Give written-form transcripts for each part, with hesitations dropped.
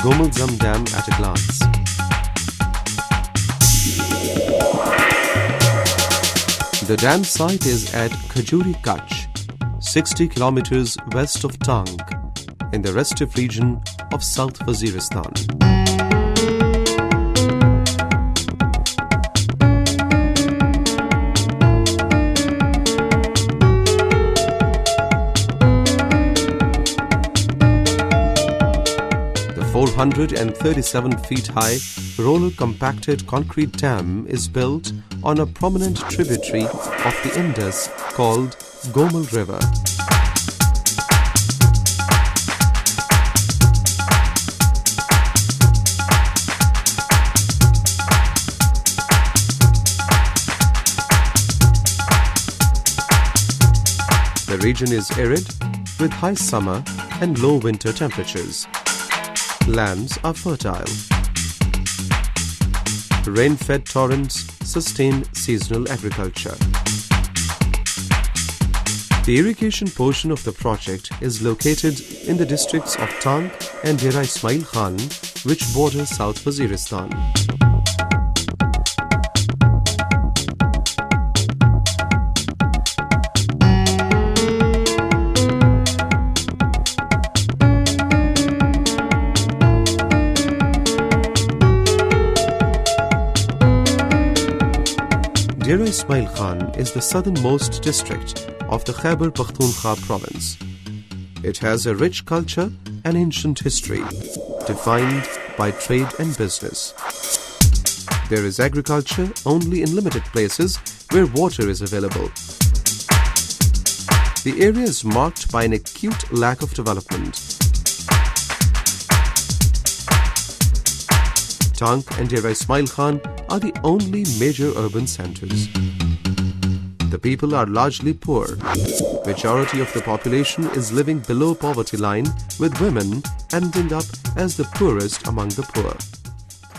Gomal Dam at a glance. The dam site is at Khajuri Kutch, 60 kilometers west of Tang, in the restive region of South Waziristan. The 437 feet high roller compacted concrete dam is built on a prominent tributary of the Indus called Gomal River. The region is arid with high summer and low winter temperatures. Lands are fertile. Rain-fed torrents sustain seasonal agriculture. The irrigation portion of the project is located in the districts of Tang and Dera Ismail Khan, which border South Waziristan. Dera Ismail Khan is the southernmost district of the Khyber Pakhtunkhwa province. It has a rich culture and ancient history, defined by trade and business. There is agriculture only in limited places where water is available. The area is marked by an acute lack of development. Tang and Dera Ismail Khan are the only major urban centers. The people are largely poor. Majority of the population is living below poverty line, with women ending up as the poorest among the poor.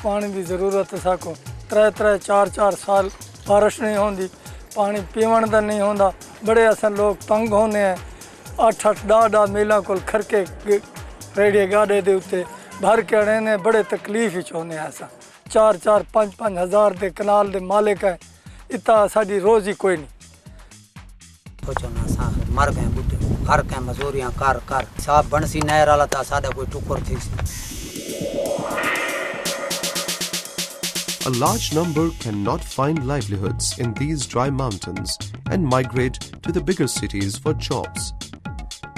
पानी की ज़रूरत है साको 3-4 साल बारिश नहीं होती पानी पीवन का नहीं होता बड़े अस लोग तंग होने हैं 8-10 मीलों को खरके रेडियो गाड़े के उत्ते भर के रहने बड़े तकलीफ होने ऐसा 4-5 हज़ार के कनाल के मालिक है इतना साड़ी रोज़ ही कोई नहीं मर गए बुढ़े घर के मजूरियां कर कर साहब बनसी नहर वाला था सादा कोई टुकर थी. A large number cannot find livelihoods in these dry mountains and migrate to the bigger cities for jobs.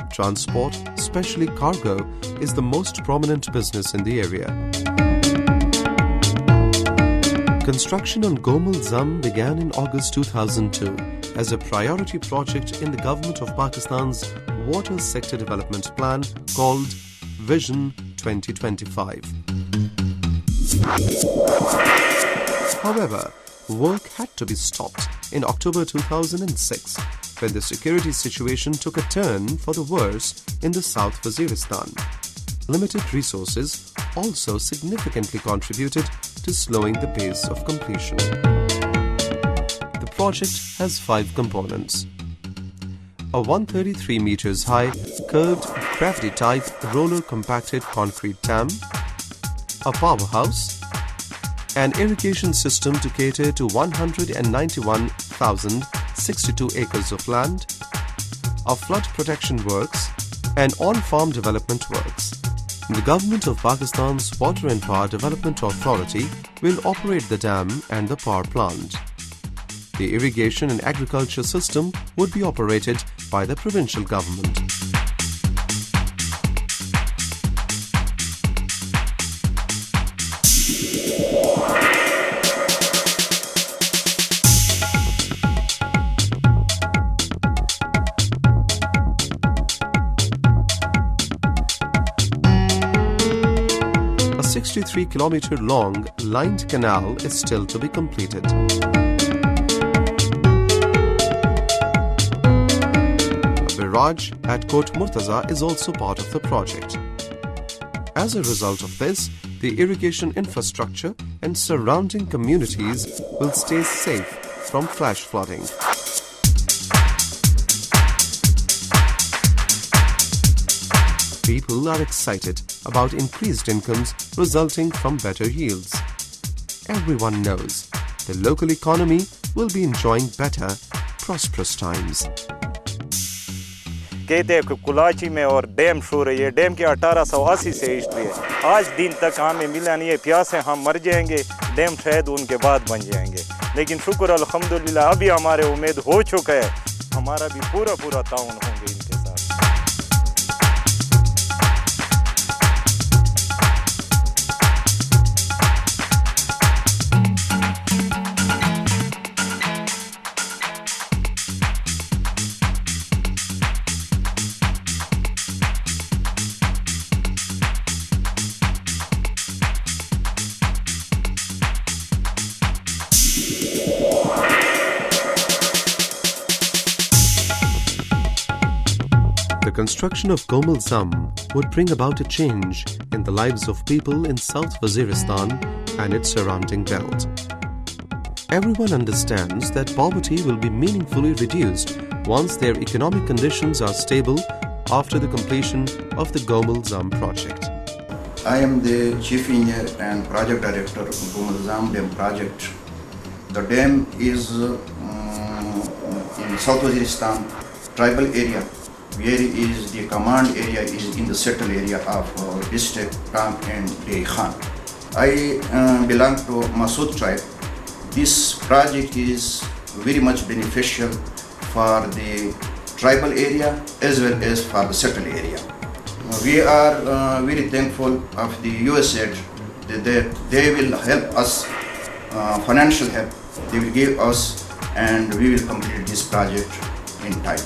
Transport, especially cargo, is the most prominent business in the area. Construction on Gomal Dam began in August 2002 as a priority project in the government of Pakistan's water sector development plan called Vision 2025. However, work had to be stopped in October 2006 when the security situation took a turn for the worse in the South Waziristan. Limited resources also significantly contributed to slowing the pace of completion. The project has 5 components. A 133 meters high, curved, gravity-type roller compacted concrete dam, a powerhouse, an irrigation system to cater to 191,062 acres of land, a flood protection works, and on-farm development works. The Government of Pakistan's Water and Power Development Authority will operate the dam and the power plant. The irrigation and agriculture system would be operated by the provincial government. A 63-kilometer long lined canal is still to be completed. Barrage at Kot Murtaza is also part of the project. As a result of this, the irrigation infrastructure and surrounding communities will stay safe from flash flooding. people are excited about increased incomes resulting from better yields. Everyone knows the local economy will be enjoying better, prosperous times. कहते हैं कि कुलाची में और dam show रही है, dam की 1880 से history है, आज दिन तक हमें मिला नहीं है, प्यासे हम मर जाएंगे, डैम शायद उनके बाद बन जाएंगे, लेकिन शुक्र अल्हम्दुलिल्लाह अभी हमारे उम्मीद हो चुका है, हमारा भी पूरा ताउन होंगे इनके साथ। The construction of Gomal would bring about a change in the lives of people in South Waziristan and its surrounding belt. Everyone understands that poverty will be meaningfully reduced once their economic conditions are stable after the completion of the Gomal project. I am the Chief Engineer and Project Director of Gomal Dam project. The dam is in South Waziristan tribal area, where is the command area is in the settled area of our district, Ram and Dey Khan. I belong to Masood tribe. This project is very much beneficial for the tribal area as well as for the settled area. We are very thankful of the USAID that they will help us, financial help they will give us, and we will complete this project in time.